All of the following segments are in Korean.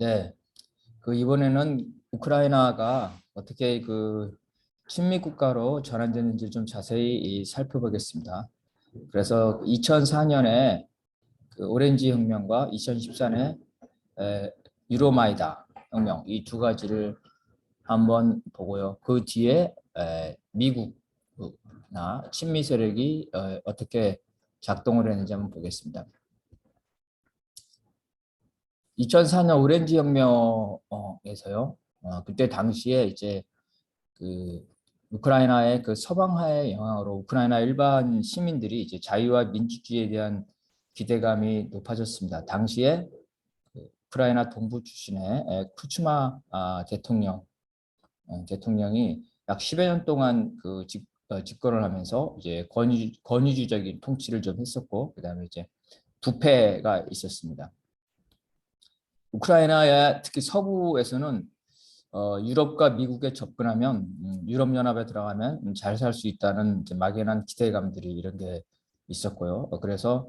네, 그 이번에는 우크라이나가 어떻게 그 친미 국가로 전환되는지 좀 자세히 살펴보겠습니다. 그래서 2004년에 그 오렌지 혁명과 2014년에 유로마이다 혁명 이 두 가지를 한번 보고요. 그 뒤에 미국나 친미 세력이 어떻게 작동을 했는지 한번 보겠습니다. 2004년 오렌지 혁명에서요. 그때 당시에 이제 그 우크라이나의 그 서방화의 영향으로 우크라이나 일반 시민들이 이제 자유와 민주주의에 대한 기대감이 높아졌습니다. 당시에 그 우크라이나 동부 출신의 쿠츠마 대통령이 약 10여 년 동안 그 집권을 하면서 이제 권위주의적인 통치를 좀 했었고, 그다음에 이제 부패가 있었습니다. 우크라이나의 특히 서부에서는 유럽과 미국에 접근하면 유럽연합에 들어가면 잘 살 수 있다는 이제 막연한 기대감들이 이런 게 있었고요. 그래서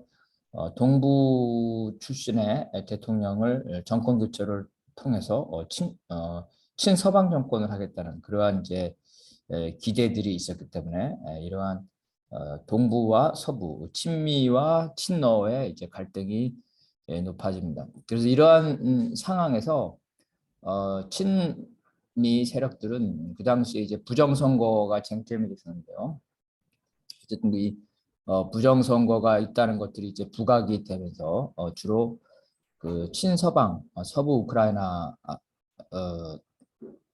동부 출신의 대통령을 정권 교체를 통해서 친서방 정권을 하겠다는 그러한 이제 기대들이 있었기 때문에 이러한 동부와 서부, 친미와 친러의 이제 갈등이 높아집니다. 그래서 이러한 상황에서 친미 세력들은 그 당시에 이제 부정선거가 쟁점이 됐었는데요. 어쨌든 이 부정선거가 있다는 것들이 이제 부각이 되면서 주로 그 친서방 서부 우크라이나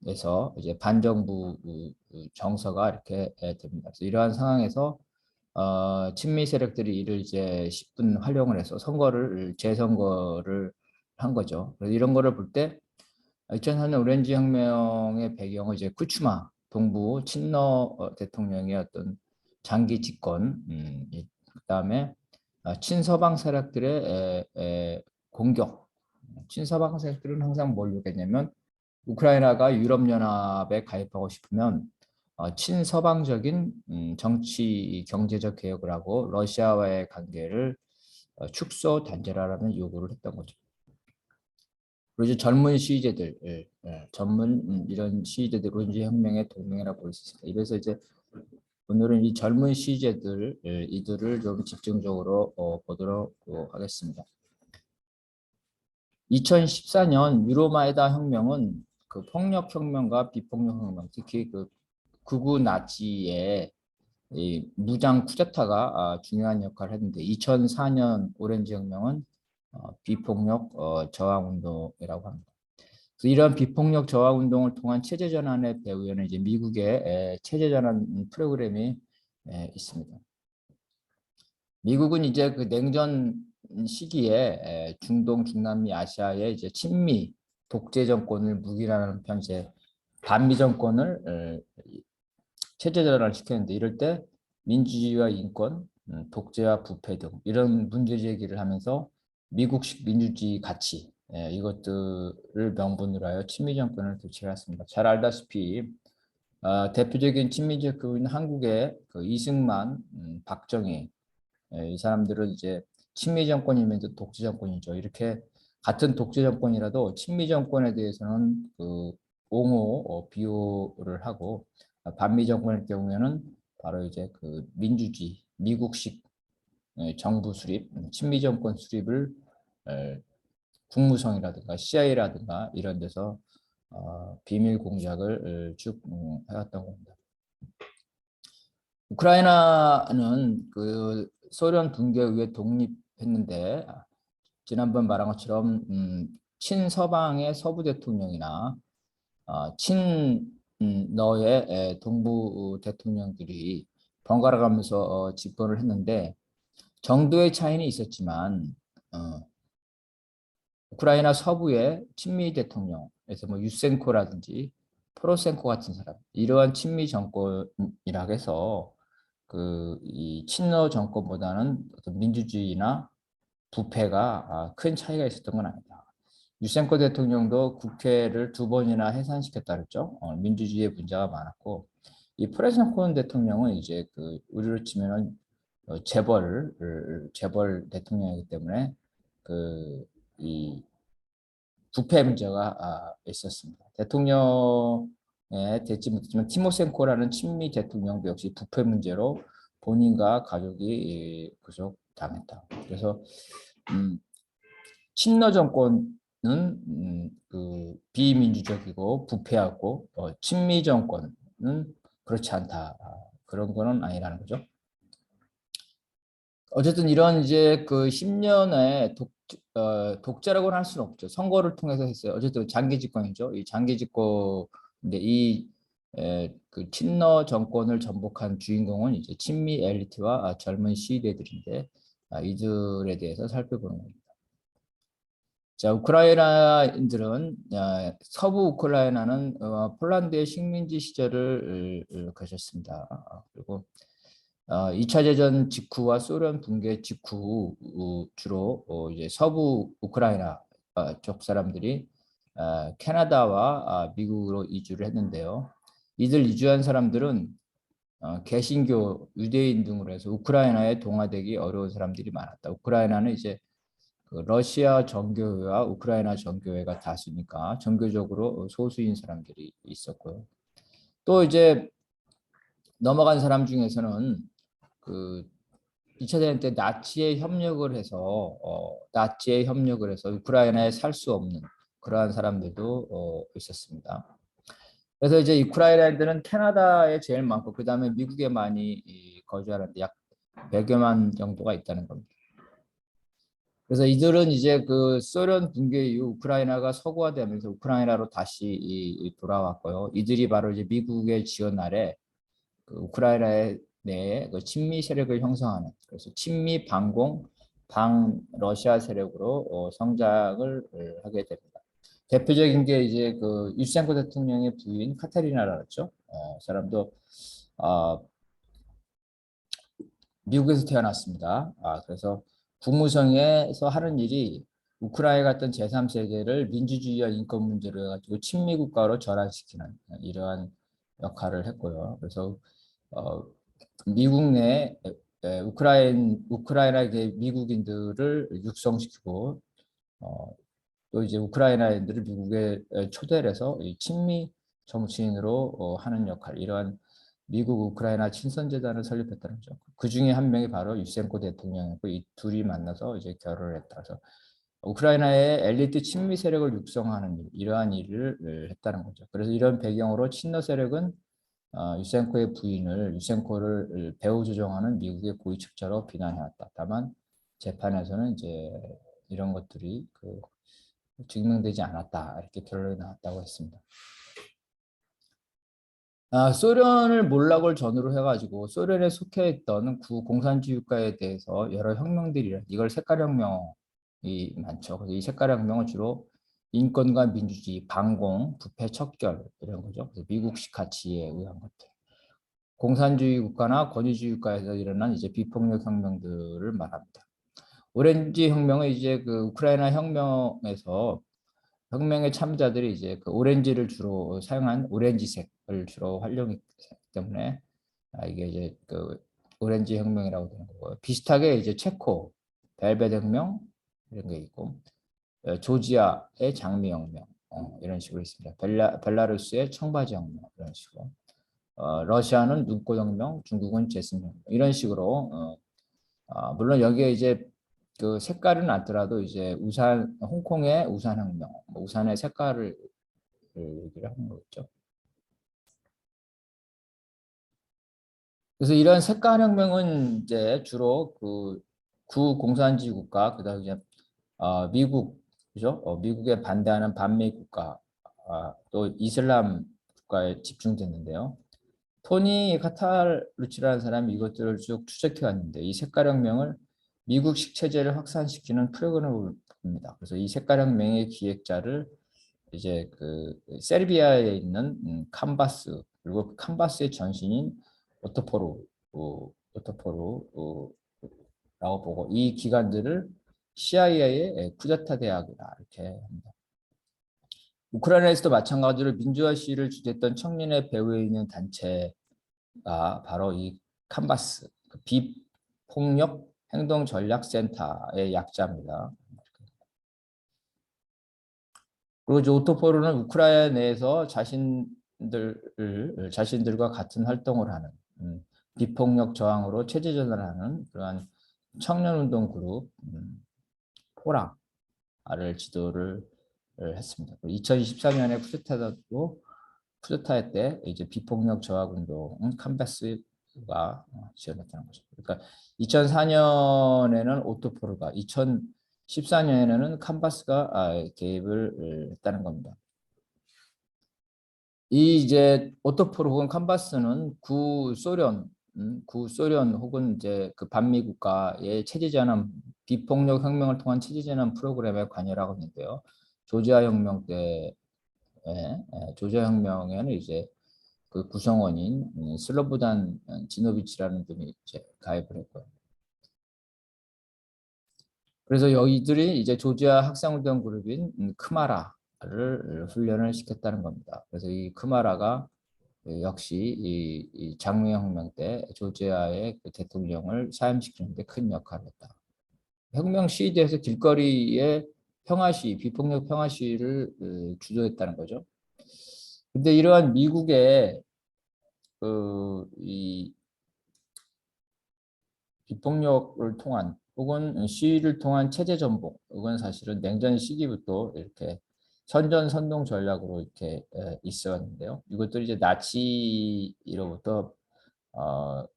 에서 이제 반정부 정서가 이렇게 됩니다. 그래서 이러한 상황에서 친미 세력들이 이를 이제 10분 활용을 해서 재선거를 한 거죠. 그래서 이런 거를 볼 때 2004년 오렌지 혁명의 배경은 이제 쿠츠마 동부 친러 대통령의 어떤 장기 집권, 그다음에 친서방 세력들의 공격. 친서방 세력들은 항상 뭘 요구했냐면 우크라이나가 유럽연합에 가입하고 싶으면 친서방적인 정치 경제적 개혁을 하고 러시아와의 관계를 축소 단절하라는 요구를 했던 거죠. 그리고 이제 젊은 시위제들, 전문 이런 시위제들 오렌지 혁명의 동맹이라고 볼 수 있습니다. 이래서 이제 오늘은 이 젊은 시위제들 이들을 좀 집중적으로 보도록 하겠습니다. 2014년 유로마이다 혁명은 그 폭력 혁명과 비폭력 혁명, 특히 그 극우 나치의 이 무장 쿠데타가 중요한 역할을 했는데 2004년 오렌지 혁명은 비폭력 저항 운동이라고 합니다. 그래서 이러한 비폭력 저항 운동을 통한 체제 전환의 배후에는 이제 미국의 체제 전환 프로그램이 있습니다. 미국은 이제 그 냉전 시기에 중동, 중남미, 아시아의 이제 친미 독재 정권을 묵인하는 편제 반미 정권을 체제 전환을 시켰는데 이럴 때 민주주의와 인권, 독재와 부패 등 이런 문제 제기를 하면서 미국식 민주주의 가치 이것들을 명분으로 하여 친미 정권을 교체했습니다. 잘 알다시피 대표적인 친미적 그인 한국의 그 이승만, 박정희 이 사람들은 이제 친미 정권이면서 독재 정권이죠. 이렇게 같은 독재 정권이라도 친미 정권에 대해서는 그 옹호, 비호를 하고 반미 정권의 경우에는 바로 이제 그 민주주의, 미국식 정부 수립, 친미 정권 수립을 국무성이라든가 CIA라든가 이런 데서 비밀 공작을 쭉 해왔던 겁니다. 우크라이나는 그 소련 붕괴 후에 독립했는데 지난번 말한 것처럼 친서방의 서부 대통령이나 친러의 동부 대통령들이 번갈아 가면서 집권을 했는데 정도의 차이는 있었지만 우크라이나 서부의 친미 대통령에서 뭐 유센코라든지 포로센코 같은 사람 이러한 친미 정권이라 해서 그 이 친러 정권보다는 어떤 민주주의나 부패가 큰 차이가 있었던 건 아니다. 유센코 대통령도 국회를 2번이나 해산시켰다 그랬죠. 민주주의의 문제가 많았고 이 포로센코 대통령은 이제 그 우리로 치면은 재벌 대통령이기 때문에 그 이 부패 문제가 있었습니다. 대통령에 됐지 못했지만 티모셴코라는 친미 대통령도 역시 부패 문제로 본인과 가족이 구속당했다. 그래서 친러 정권은 그 비민주적이고 부패하고 친미 정권은 그렇지 않다. 그런 거는 아니라는 거죠. 어쨌든 이런 이제 그 10년의 독재라고는 할 수는 없죠. 선거를 통해서 했어요. 어쨌든 장기 집권이죠. 이 장기 집권인데 그 친러 정권을 전복한 주인공은 이제 친미 엘리트와 젊은 시대들인데 이들에 대해서 살펴보는 겁니다. 자, 우크라이나인들은 서부 우크라이나는 폴란드의 식민지 시절을 거쳤습니다. 그리고 2차 대전 직후와 소련 붕괴 직후 주로 이제 서부 우크라이나 쪽 사람들이 캐나다와 미국으로 이주를 했는데요. 이들 이주한 사람들은 개신교, 유대인 등으로 해서 우크라이나에 동화되기 어려운 사람들이 많았다. 우크라이나는 이제 그 러시아 정교회와 우크라이나 정교회가 다수니까 정교적으로 소수인 사람들이 있었고요. 또 이제 넘어간 사람 중에서는 그 2차 대전 때 나치에 협력을 해서 우크라이나에 살 수 없는 그러한 사람들도 있었습니다. 그래서 이제 우크라이나인들은 캐나다에 제일 많고 그 다음에 미국에 많이 거주하는데 약 100여만 정도가 있다는 겁니다. 그래서 이들은 이제 그 소련 붕괴 이후 우크라이나가 서구화되면서 우크라이나로 다시 돌아왔고요. 이들이 바로 이제 미국의 지원 아래 그 우크라이나에 내에 그 친미 세력을 형성하는, 그래서 친미 반공 방 러시아 세력으로 성장을 하게 됩니다. 대표적인 게 이제 그 유시엔코 대통령의 부인 카테리나라죠. 사람도 미국에서 태어났습니다. 그래서 국무성에서 하는 일이 우크라이나 같은 제3세계를 민주주의와 인권 문제로 해가지고 친미 국가로 전환시키는 이러한 역할을 했고요. 그래서 미국 내 우크라이나계 미국인들을 육성시키고 또 이제 우크라이나인들을 미국에 초대를 해서 친미 정치인으로 하는 역할, 이러한 미국 우크라이나 친선재단을 설립했다는 거죠. 그 중에 한 명이 바로 유센코 대통령이고 이 둘이 만나서 이제 결혼을 했다. 그래서 우크라이나의 엘리트 친미 세력을 육성하는 일, 이러한 일을 했다는 거죠. 그래서 이런 배경으로 친러 세력은 유센코의 부인을 유센코를 배후 조종하는 미국의 고위 척자로 비난해왔다. 다만 재판에서는 이제 이런 것들이 증명되지 않았다, 이렇게 결론이 나왔다고 했습니다. 소련을 몰락을 전후로 해가지고 소련에 속해 있던 구공산주의 국가에 대해서 여러 혁명들이, 이걸 색깔혁명이 많죠. 그래서 이 색깔혁명은 주로 인권과 민주주의, 반공, 부패 척결 이런 거죠. 그래서 미국식 가치에 의한 것들. 공산주의 국가나 권위주의 국가에서 일어난 이제 비폭력 혁명들을 말합니다. 오렌지 혁명은 이제 그 우크라이나 혁명에서 혁명의 참자들이 이제 그 오렌지를 주로 사용한 오렌지색을 주로 활용했기 때문에 이게 이제 그 오렌지 혁명이라고 되는 거고요. 비슷하게 이제 체코 벨벳 혁명 이런 게 있고 조지아의 장미 혁명 이런 식으로 있습니다. 벨라루스의 청바지 혁명 이런 식으로 러시아는 눈꽃 혁명, 중국은 제스민 혁명 이런 식으로 물론 여기에 이제 그 색깔은 않더라도 이제 홍콩의 우산혁명, 우산의 색깔을 얘기를 하는 거겠죠. 그래서 이런 색깔혁명은 이제 주로 그 구공산주의 국가, 그다음에 이제 미국, 그죠? 미국에 반대하는 반미 국가, 또 이슬람 국가에 집중됐는데요. 토니 카타르치라는 사람이 이것들을 쭉 추적해 왔는데 이 색깔혁명을 미국식 체제를 확산시키는 프로그램을 봅니다. 그래서 이 색깔혁명의 기획자를 이제 그 세르비아에 있는 캄바스, 그리고 그 캄바스의 전신인 오토포루라고 보고 이 기관들을 CIA의 쿠데타 대학이다 이렇게 합니다. 우크라이나에서도 마찬가지로 민주화 시위를 주도했던 청년의 배후에 있는 단체가 바로 이 캄바스, 그 비폭력 행동전략센터의 약자입니다. 그리고 이제 오토포르는 우크라이나 내에서 자신들과 같은 활동을 하는 비폭력 저항으로 체제전을 하는 그러한 청년운동 그룹 포라를 지도를 했습니다. 2024년에 쿠데타 때 이제 비폭력 저항 운동은 캄바스가 지원했다는 거죠. 그러니까 2004년에는 오토포르가, 2014년에는 캄바스가 개입을 했다는 겁니다. 이 이제 오토포르 혹은 캄바스는 구소련 혹은 이제 그 반미 국가의 체제 전환 비폭력 혁명을 통한 체제 전환 프로그램에 관여를 하고 있는데요. 조지아 혁명 때 조지아 혁명에는 이제 그 구성원인 슬로보단 지노비치라는 분이 이제 가입을 했고요. 그래서 여기들이 이제 조지아 학생운동 그룹인 크마라를 훈련을 시켰다는 겁니다. 그래서 이 크마라가 역시 이 장미혁명 때 조지아의 그 대통령을 사임시키는 데 큰 역할을 했다. 혁명 시위대에서 길거리에 비폭력 평화 시위를 주도했다는 거죠. 근데 이러한 미국의 이 비폭력을 통한 혹은 시위를 통한 체제 전복, 이건 사실은 냉전 시기부터 이렇게 선전선동 전략으로 이렇게 있었는데요. 이것들이 이제 나치로부터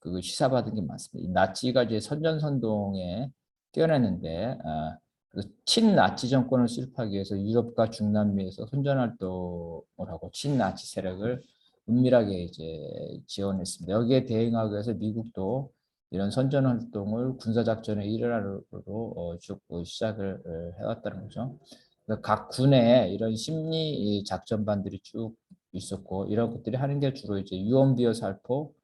그 시사받은 게 많습니다. 이 나치가 이제 선전선동에 뛰어났는데 그 친나치 정권을 수립하기 위해서 유럽과 중남미에서 선전활동을 하고 친나치 세력을 은밀하게 이제 지원했습니다. 여기에 대응하기 위해서 미국도 이런 선전활동을 군사작전의 일환으로 쭉 시작을 해왔다는 거죠. 그러니까 각 군에 이런 심리 작전반들이 쭉 있었고 이런 것들이 하는 게 주로 이제 유언비어 살포,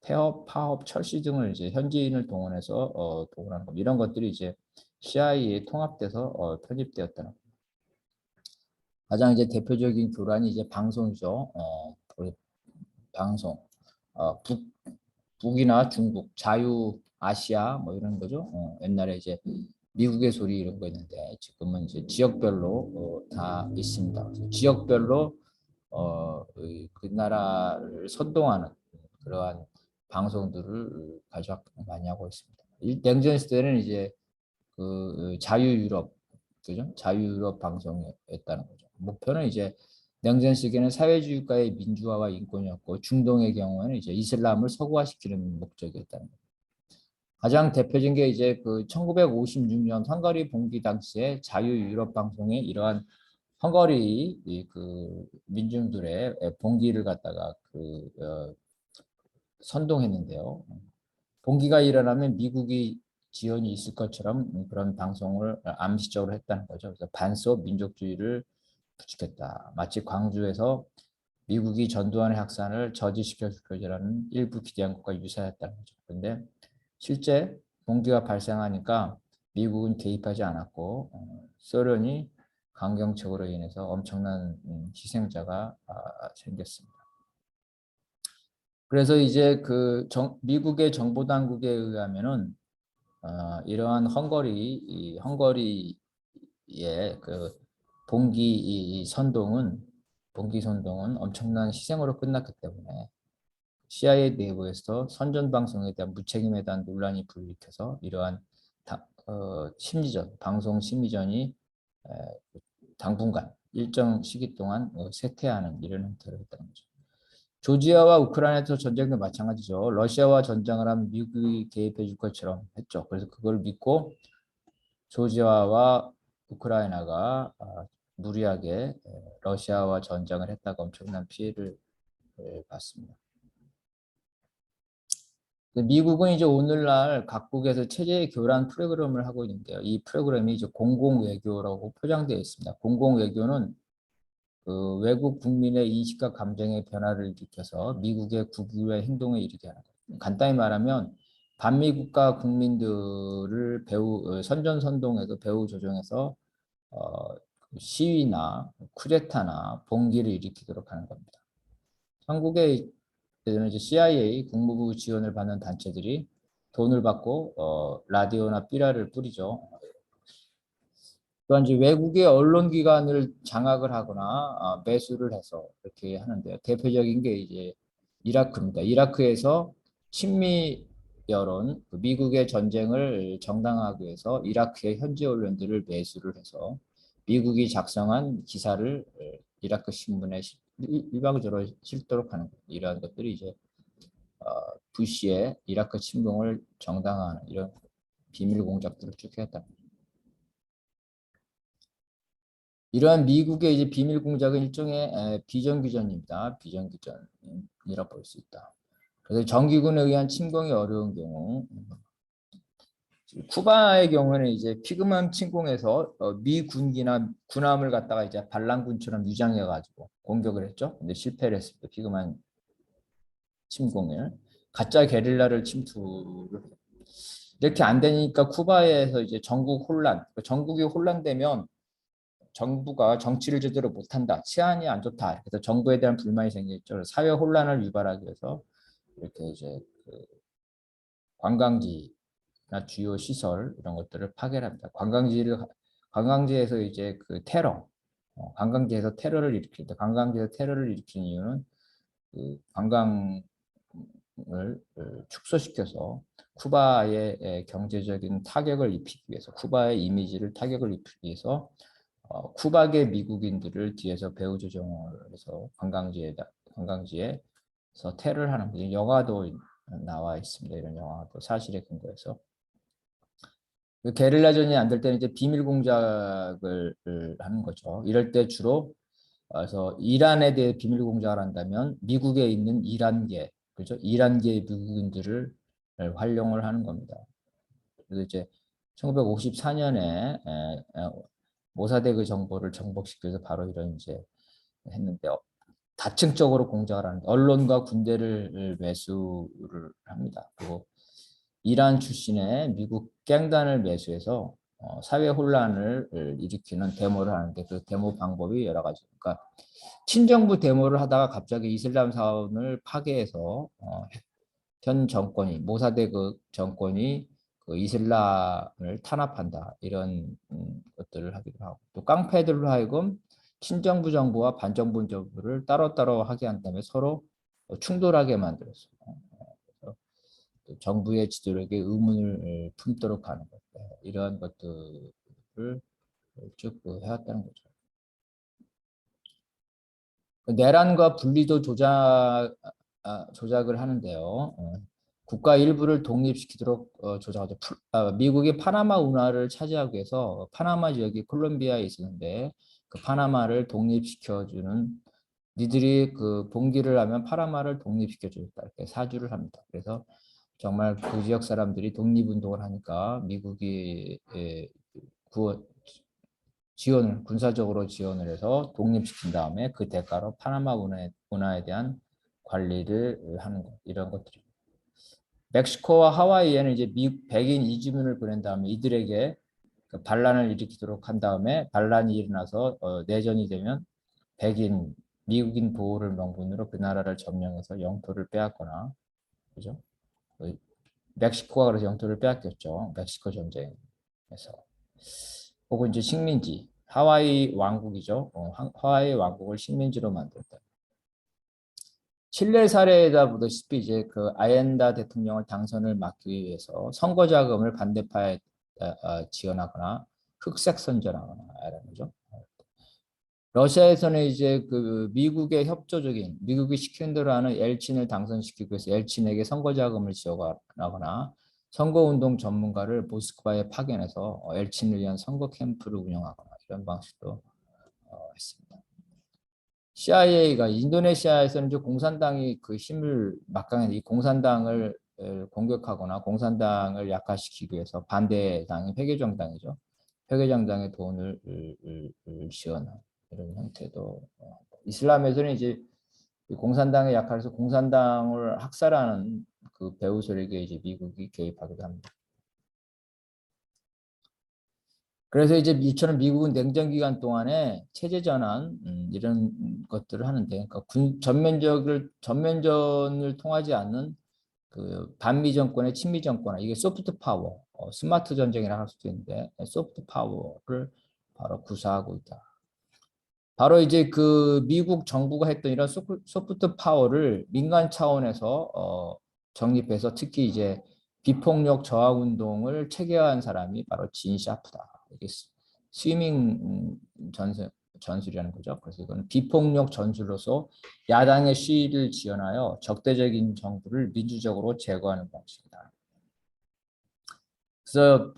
폐업, 파업, 철시 등을 이제 현지인을 동원해서 동원하는 겁니다. 이런 것들이 이제 CIA에 통합돼서 편입되었다는 겁니다. 가장 이제 대표적인 교란이 이제 방송이죠. 우리 방송. 북 북이나 중국, 자유 아시아 뭐 이런 거죠. 옛날에 이제 미국의 소리 이런 거 있는데 지금은 이제 지역별로 다 있습니다. 지역별로 그 나라를 선동하는 그러한 방송들을 가져 많이 하고 있습니다. 냉전 시대는 이제 그 자유 유럽, 그죠? 자유 유럽 방송이었다는 거죠. 목표는 이제 냉전 시기에는 사회주의 국가의 민주화와 인권이었고 중동의 경우에는 이제 이슬람을 서구화시키는 목적이었다는 거죠. 가장 대표적인 게 이제 그 1956년 헝가리 봉기 당시에 자유 유럽 방송의 이러한 헝가리 그 민중들의 봉기를 갖다가 선동했는데요. 봉기가 일어나면 미국이 지원이 있을 것처럼 그런 방송을 암시적으로 했다는 거죠. 그래서 반소 민족주의를 부추겼다. 마치 광주에서 미국이 전두환의 학산을 저지시켜 줄 거라는 일부 기대한 것과 유사했다는 거죠. 그런데 실제 봉기가 발생하니까 미국은 개입하지 않았고 소련이 강경책으로 인해서 엄청난 희생자가 생겼습니다. 그래서 이제 미국의 정보 당국에 의하면은 이러한 헝거리의 그 봉기 선동은 엄청난 희생으로 끝났기 때문에 CIA 내부에서 선전 방송에 대한 무책임에 대한 논란이 불일으켜서 이러한 방송 심리전이 당분간 일정 시기 동안 쇠퇴하는 이런 형태로 했다는 거죠. 조지아와 우크라이나에서 전쟁도 마찬가지죠. 러시아와 전쟁을 하면 미국이 개입해 줄 것처럼 했죠. 그래서 그걸 믿고 조지아와 우크라이나가 무리하게 러시아와 전쟁을 했다가 엄청난 피해를 봤습니다. 미국은 이제 오늘날 각국에서 체제 교란 프로그램을 하고 있는데요. 이 프로그램이 이제 공공 외교라고 포장되어 있습니다. 공공 외교는 그 외국 국민의 인식과 감정의 변화를 일으켜서 미국의 국유의 행동에 이르게 하는 거예요. 간단히 말하면 반미 국가 국민들을 선전선동해서 배후 조정해서 시위나 쿠데타나 봉기를 일으키도록 하는 겁니다. 한국의 이제 CIA 국무부 지원을 받는 단체들이 돈을 받고 라디오나 삐라를 뿌리죠. 또한 이제 외국의 언론기관을 장악을 하거나 매수를 해서 이렇게 하는데요. 대표적인 게 이제 이라크입니다. 이라크에서 친미 여론, 그 미국의 전쟁을 정당화하기 위해서 이라크의 현지 언론들을 매수를 해서 미국이 작성한 기사를 이라크 신문에 일방적으로 실도록 하는 거예요. 이러한 것들이 이제 부시의 이라크 침공을 정당화하는 이런 비밀 공작들을 쭉 해왔다. 이러한 미국의 이제 비밀 공작은 일종의 비정규전입니다. 비정규전이라 볼 수 있다. 그래서 정기군에 의한 침공이 어려운 경우, 쿠바의 경우는 이제 피그만 침공에서 미 군기나 군함을 갖다가 이제 반란군처럼 유장해 가지고 공격을 했죠. 근데 실패를 했습니다. 피그만 침공을 가짜 게릴라를 침투를 이렇게 안 되니까 쿠바에서 이제 전국 혼란, 전국이 혼란되면 정부가 정치를 제대로 못한다, 치안이 안 좋다. 그래서 정부에 대한 불만이 생겼죠. 사회 혼란을 유발하기 위해서 이렇게 이제 그 관광지나 주요 시설 이런 것들을 파괴합니다. 관광지에서 이제 그 테러, 관광지에서 테러를 일으킨다. 관광지에서 테러를 일으킨 이유는 그 관광을 축소시켜서 쿠바의 경제적인 타격을 입히기 위해서, 쿠바의 이미지를 타격을 입히기 위해서 쿠바계 미국인들을 뒤에서 배후 조종을 해서 관광지에서 테러를 하는 거죠. 영화도 나와 있습니다. 이런 영화도 사실에 근거해서. 그 게릴라전이 안 될 때는 이제 비밀 공작을 하는 거죠. 이럴 때 주로 그래서 이란에 대해 비밀 공작을 한다면 미국에 있는 이란계, 그죠? 이란계 미국인들을 활용을 하는 겁니다. 그래서 이제 1954년에 모사데그 정보를 정복시켜서 바로 이런 이제 했는데 다층적으로 공작을 하는데 언론과 군대를 매수를 합니다. 그리고 이란 출신의 미국 갱단을 매수해서 사회 혼란을 일으키는 데모를 하는데 그 데모 방법이 여러 가지. 그러니까 친정부 데모를 하다가 갑자기 이슬람 사원을 파괴해서 현 정권이 모사데그 정권이 그 이슬람을 탄압한다 이런 것들을 하기도 하고 또 깡패들로 하여금 친정부 정부와 반정부 정부를 따로따로 하게 한 다음에 서로 충돌하게 만들었어요. 그래서 또 정부의 지도력에 의문을 품도록 하는 것 이러한 것들을 쭉 해왔다는 거죠. 내란과 분리도 조작을 하는데요. 국가 일부를 독립시키도록 조작하죠. 미국이 파나마 운하를 차지하기 위해서 파나마 지역이 콜롬비아에 있었는데 그 파나마를 독립시켜주는 니들이 그 봉기를 하면 파나마를 독립시켜주겠다 이렇게 사주를 합니다. 그래서 정말 그 지역 사람들이 독립운동을 하니까 미국이 군사적으로 지원을 해서 독립시킨 다음에 그 대가로 파나마 운하에 대한 관리를 하는 것 이런 것들이 멕시코와 하와이에는 이제 백인 이주민을 보낸 다음에 이들에게 그 반란을 일으키도록 한 다음에 반란이 일어나서 내전이 되면 백인 미국인 보호를 명분으로 그 나라를 점령해서 영토를 빼앗거나 그죠? 멕시코가 그래서 영토를 빼앗겼죠. 멕시코 전쟁에서 혹은 이제 식민지 하와이 왕국이죠. 하와이 왕국을 식민지로 만들었다. 칠레 사례에다 보다시피 이제 그 아옌다 대통령을 당선을 막기 위해서 선거 자금을 반대파에 지원하거나 흑색 선전하거나 이런 거죠. 러시아에서는 이제 그 미국의 협조적인 미국이 시키는 대로 하는 엘친을 당선시키기 위해서 엘친에게 선거 자금을 지원하거나 선거운동 전문가를 모스크바에 파견해서 엘친을 위한 선거 캠프를 운영하거나 이런 방식도 했습니다. CIA가 인도네시아에서는 이제 공산당이 그 힘을 막강한 이 공산당을 공격하거나 공산당을 약화시키기 위해서 반대당이 회계정당이죠. 회계정당의 돈을 지원하는 이런 형태도 이슬람에서는 이제 공산당에 약화해서 공산당을 학살하는 그 배후 세력에 이제 미국이 개입하기도 합니다. 그래서 이제 이처럼 미국은 냉전 기간 동안에 체제 전환 이런 것들을 하는데, 그러니까 전면전을 통하지 않는 그 반미 정권의 친미 정권, 이게 소프트 파워, 스마트 전쟁이라 할 수도 있는데 소프트 파워를 바로 구사하고 있다. 바로 이제 그 미국 정부가 했던 이런 소프트 파워를 민간 차원에서 정립해서 특히 이제 비폭력 저항 운동을 체계화한 사람이 바로 진 샤프다. 이게 스위밍 전술이라는 거죠. 그래서 이거는 비폭력 전술로서 야당의 시위를 지원하여 적대적인 정부를 민주적으로 제거하는 방식이다. 그래서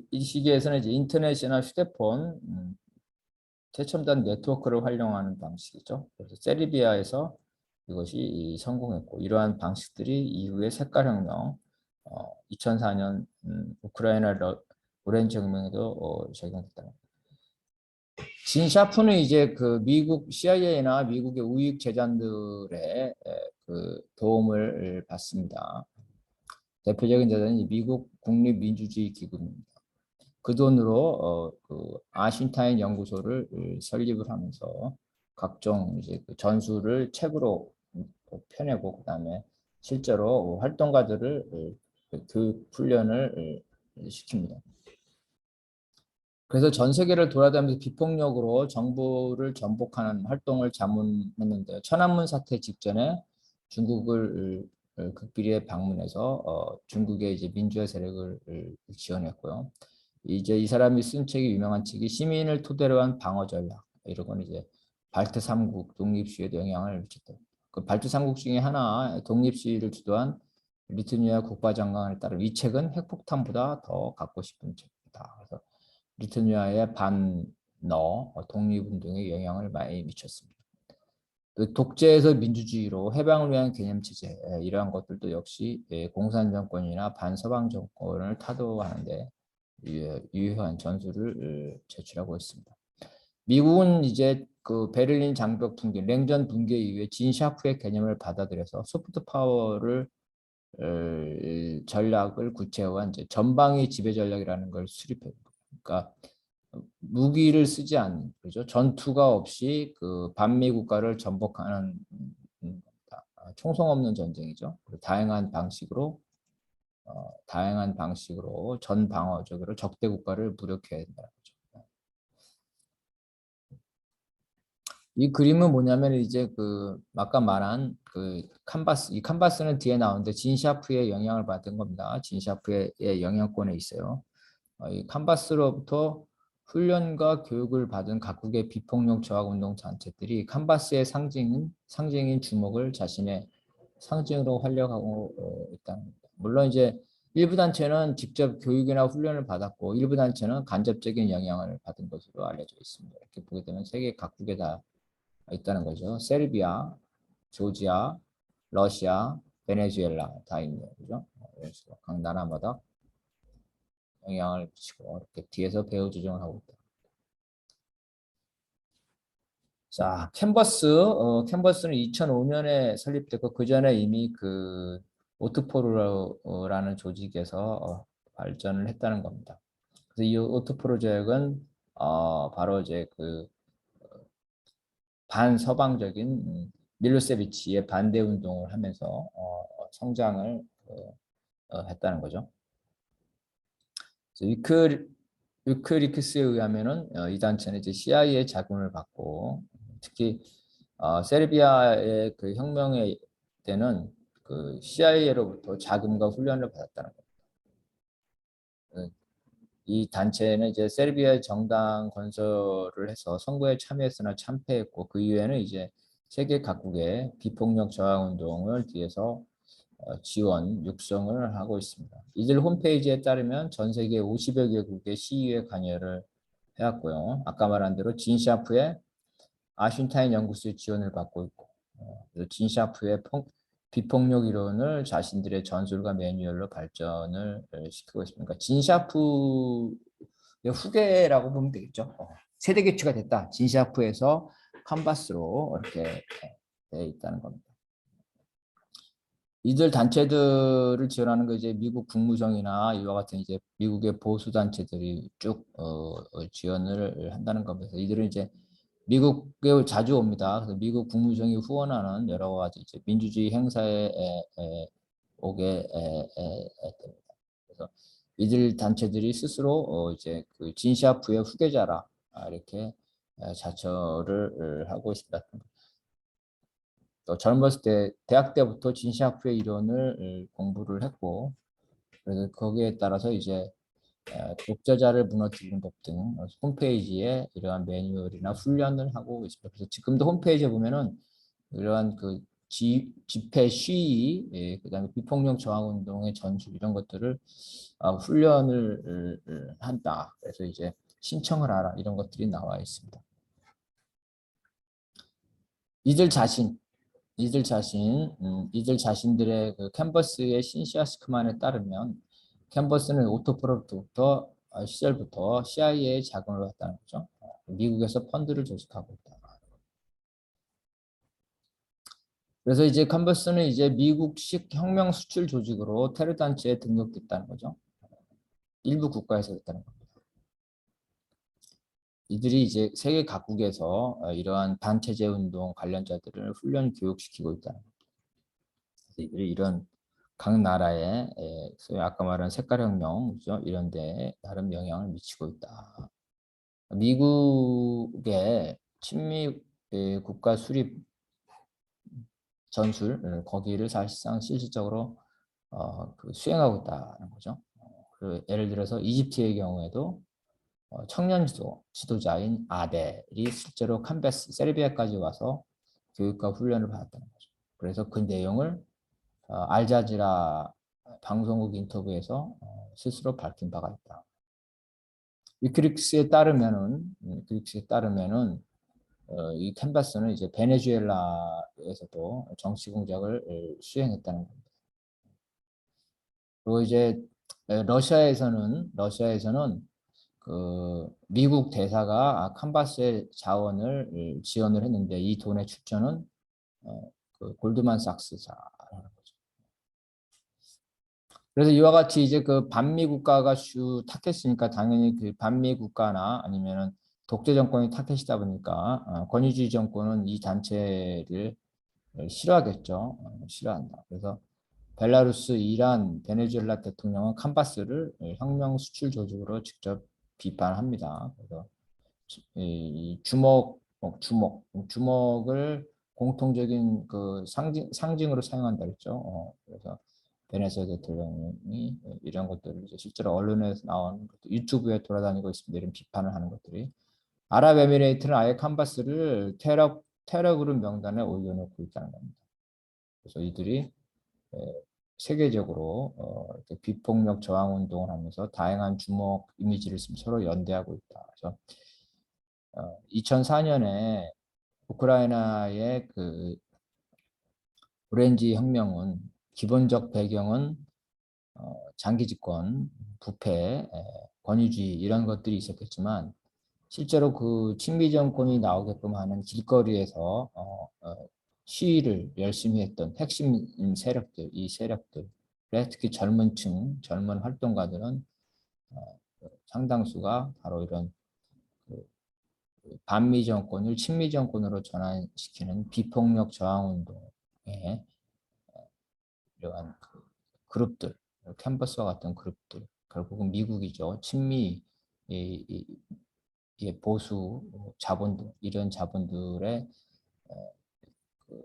이 시기에서는 이제 인터넷이나 휴대폰 최첨단 네트워크를 활용하는 방식이죠. 그래서 세르비아에서 이것이 성공했고 이러한 방식들이 이후에 색깔혁명, 2004년 우크라이나 오렌지 혁명에도 적용됐다. 진 샤프는 이제 그 미국 CIA나 미국의 우익 재단들의 그 도움을 받습니다. 대표적인 재단이 미국 국립민주주의 기금입니다. 그 돈으로 그 아신타인 연구소를 설립을 하면서 각종 이제 그 전술을 책으로 펴내고 그다음에 실제로 활동가들을 교육 훈련을 시킵니다. 그래서 전 세계를 돌아다니면서 비폭력으로 정부를 전복하는 활동을 자문했는데요. 천안문 사태 직전에 중국을 극비리에 방문해서 중국의 이제 민주화 세력을 지원했고요. 이제 이 사람이 쓴 책이 유명한 책이 시민을 토대로 한 방어 전략. 이런 건 이제 발트 3국 독립 시위에도 영향을 미쳤다. 그 발트 3국 중에 하나 독립 시위를 주도한 리투아니아 국가장관에 따른 이 책은 핵폭탄보다 더 갖고 싶은 책이다. 그래서 리투아니아의 반너 독립운동에 영향을 많이 미쳤습니다. 그 독재에서 민주주의로 해방을 위한 개념체제 이러한 것들도 역시 공산 정권이나 반서방 정권을 타도하는데 유효한 전술을 제출하고 있습니다. 미국은 이제 그 베를린 장벽 붕괴, 냉전 붕괴 이후에 진 샤프의 개념을 받아들여서 소프트 파워를 전략을 구체화한 이제 전방위 지배 전략이라는 걸 수립해요. 그러니까 무기를 쓰지 않는 그죠? 전투가 없이 그 반미 국가를 전복하는 총성 없는 전쟁이죠. 다양한 방식으로 전방어적으로 적대 국가를 무력해야 된다는 거죠. 이 그림은 뭐냐면 이제 그 아까 말한 그 칸바스, 이 칸바스는 뒤에 나오는데 진 샤프의 영향을 받은 겁니다. 진 샤프의 영향권에 있어요. 이 칸바스로부터 훈련과 교육을 받은 각국의 비폭력 저항 운동 단체들이 칸바스의 상징인 주먹을 자신의 상징으로 활용하고 있다는 겁니다. 물론 이제 일부 단체는 직접 교육이나 훈련을 받았고 일부 단체는 간접적인 영향을 받은 것으로 알려져 있습니다. 이렇게 보게 되면 세계 각국에 다 있다는 거죠. 세르비아, 조지아, 러시아, 베네수엘라 다 있네요. 그죠? 이런 식으로 각 나라마다 영향을 미치고 이렇게 뒤에서 배후 조정을 하고 있다. 자, 캔버스는 2005년에 설립됐고 그 전에 이미 그 오트포르라는 조직에서 발전을 했다는 겁니다. 그래서 이 오트포르 조약은 바로 이제 그 반서방적인 밀로세비치의 반대 운동을 하면서 성장을 했다는 거죠. 위크리크스에 의하면은 이 단체는 이제 CIA 자금을 받고 특히 세르비아의 그 혁명의 때는 그 CIA로부터 자금과 훈련을 받았다는 겁니다. 이 단체는 이제 세르비아 정당 건설을 해서 선거에 참여했으나 참패했고 그 이후에는 이제 세계 각국의 비폭력 저항 운동을 뒤에서 지원, 육성을 하고 있습니다. 이들 홈페이지에 따르면 전 세계 50여 개국의 시위에 관여를 해왔고요. 아까 말한 대로 진 샤프의 아신타인 연구소의 지원을 받고 있고 진 샤프의 비폭력 이론을 자신들의 전술과 매뉴얼로 발전을 시키고 있습니다. 그러니까 진 샤프의 후계라고 보면 되겠죠. 세대 교체가 됐다. 진 샤프에서 칸바스로 이렇게 돼 있다는 겁니다. 이들 단체들을 지원하는 거 이제 미국 국무성이나 이와 같은 이제 미국의 보수 단체들이 쭉 지원을 한다는 겁니다. 이들은 이제 미국에 자주 옵니다. 그래서 미국 국무성이 후원하는 여러 가지 이제 민주주의 행사에 오게 됩니다. 그래서 이들 단체들이 스스로 이제 그 진시아프의 후계자라 이렇게 자처를 하고 있습니다. 또 젊었을 때 대학 때부터 진시아프의 이론을 공부를 했고, 그래서 거기에 따라서 이제 독재자를 무너뜨리는 법 등 홈페이지에 이러한 매뉴얼이나 훈련을 하고 있습니다. 그래서 지금도 홈페이지에 보면은 이러한 그 집회 시위, 그다음에 비폭력 저항 운동의 전술 이런 것들을 훈련을 한다. 그래서 이제 신청을 하라 이런 것들이 나와 있습니다. 이들 자신, 이들 자신들의 그 캔버스의 신시아스크만에 따르면 캔버스는 오토프로부터 시절부터 CIA에 자금을 받다는 거죠. 미국에서 펀드를 조직하고 있다. 그래서 이제 캔버스는 이제 미국식 혁명 수출 조직으로 테러 단체에 등록됐다는 거죠. 일부 국가에서 됐다는 겁니다. 이들이 이제 세계 각국에서 이러한 반체제 운동 관련자들을 훈련 교육시키고 있다는 겁니다. 이들이 이런 각 나라의 소위 아까 말한 색깔혁명 이런 데에 나름 영향을 미치고 있다. 미국의 친미 국가 수립 전술 거기를 사실상 실질적으로 그 수행하고 있다는 거죠. 예를 들어서 이집트의 경우에도 청년 지도자인 아델이 실제로 캄베스 세르비아까지 와서 교육과 훈련을 받았다는 거죠. 그래서 그 내용을 알자지라 방송국 인터뷰에서 스스로 밝힌 바가 있다. 위키릭스에 따르면은 이 캔버스는 이제 베네수엘라에서도 정치 공작을 수행했다는 겁니다. 그리고 이제 러시아에서는 그 미국 대사가 캔버스의 자원을 지원을 했는데 이 돈의 출처는 그 골드만삭스사라는 거죠. 그래서 이와 같이 이제 그 반미 국가가 탁했으니까 당연히 그 반미 국가나 아니면은 독재 정권이 탁했다 보니까 권위주의 정권은 이 단체를 싫어하겠죠. 싫어한다. 그래서 벨라루스, 이란, 베네수엘라 대통령은 캄바스를 혁명 수출 조직으로 직접 비판합니다. 그래서 이 주먹을 공통적인 그 상징으로 사용한다 그랬죠. 그래서 베네수엘라 대통령이 이런 것들을 이제 실제로 언론에서 나오는 것들, 유튜브에 돌아다니고 있습니다. 이런 비판을 하는 것들이 아랍에미레이트는 아예 캄바스를 테러 그룹 명단에 올려놓고 있다는 겁니다. 그래서 이들이 세계적으로 이렇게 비폭력 저항 운동을 하면서 다양한 주먹 이미지를 서로 연대하고 있다. 그래서 2004년에 우크라이나의 그 오렌지 혁명은 기본적 배경은 장기 집권, 부패, 권위주의 이런 것들이 있었겠지만 실제로 그 친미 정권이 나오게끔 하는 길거리에서 시위를 열심히 했던 핵심 세력들, 이 세력들, 특히 젊은 활동가들은 상당수가 바로 이런 그 반미 정권을 친미 정권으로 전환시키는 비폭력 저항 운동에 이러한 그 그룹들, 캔버스와 같은 그룹들, 결국은 미국이죠. 친미 보수 자본들 이런 자본들의 그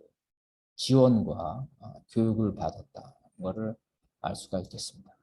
지원과 교육을 받았다. 거를 알 수가 있겠습니다.